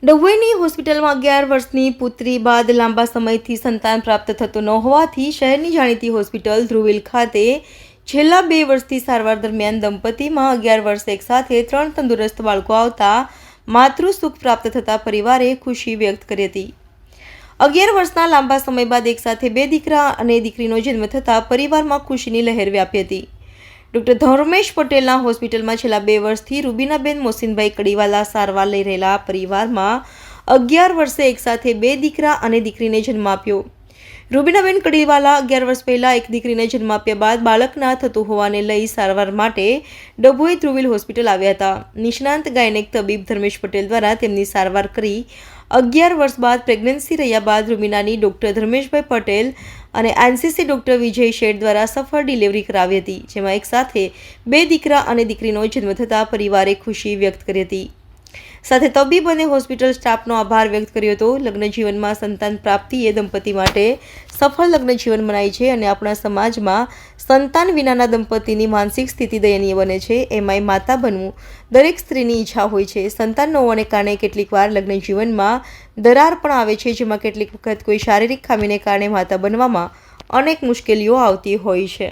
ડભોઈની હોસ્પિટલમાં 11 વર્ષની પુત્રી બાદ લાંબા સમયથી સંતાન પ્રાપ્ત થતું ન હોવાથી શહેરની જાણીતી હોસ્પિટલ ધ્રુવીલ ખાતે છેલ્લા 2 વર્ષથી સારવાર દરમિયાન દંપતીમાં 11 વર્ષે એકસાથે 3 તંદુરસ્ત બાળકો આવતા માતૃસુખ પ્રાપ્ત થતા પરિવારે ખુશી વ્યક્ત કરી હતી। 11 વર્ષના લાંબા સમય બાદ એકસાથે 2 દીકરા અને દીકરીનો જન્મ થતાં પરિવારમાં ખુશીની લહેર વ્યાપી હતી। ડૉક્ટર ધર્મેશ પટેલના હોસ્પિટલમાં છેલ્લા 2 વર્ષથી રૂબીનાબેન મોસીનભાઈ કડીવાલા સારવાર લઈ રહેલા પરિવારમાં 11 વર્ષે એકસાથે 2 દીકરા અને દીકરીને જન્મ આપ્યો। રૂબીનાબેન કડીવાલા 11 વર્ષ પહેલાં એક દીકરીને જન્મ આપ્યા બાદ બાળકના થતું હોવાને લઈ સારવાર માટે ડભોઈ ધ્રુવીલ હોસ્પિટલ આવ્યા હતા। નિષ્ણાંત ગાયનેક તબીબ ધર્મેશ પટેલ દ્વારા તેમની સારવાર કરી 11 વર્ષ બાદ પ્રેગ્નન્સી રહ્યા બાદ રૂબીનાની ડૉક્ટર ધર્મેશભાઈ પટેલ અને એનસીસી ડૉક્ટર વિજય શેઠ દ્વારા સફળ ડિલિવરી કરાવી હતી, જેમાં એકસાથે 2 દીકરા અને દીકરીનો જન્મ થતાં પરિવારે ખુશી વ્યક્ત કરી હતી। સાથે તબીબ અને હોસ્પિટલ સ્ટાફનો આભાર વ્યક્ત કર્યો હતો। લગ્ન જીવનમાં સંતાન પ્રાપ્તિ એ દંપતી માટે સફળ લગ્ન જીવન મનાય છે અને આપણા સમાજમાં સંતાન વિનાના દંપતીની માનસિક સ્થિતિ દયનીય બને છે। એમાંય માતા બનવું દરેક સ્ત્રીની ઈચ્છા હોય છે। સંતાન ન હોવાને કારણે કેટલીક વાર લગ્ન જીવનમાં દરાર પણ આવે છે, જેમાં કેટલીક વખત કોઈ શારીરિક ખામીને કારણે માતા બનવામાં અનેક મુશ્કેલીઓ આવતી હોય છે।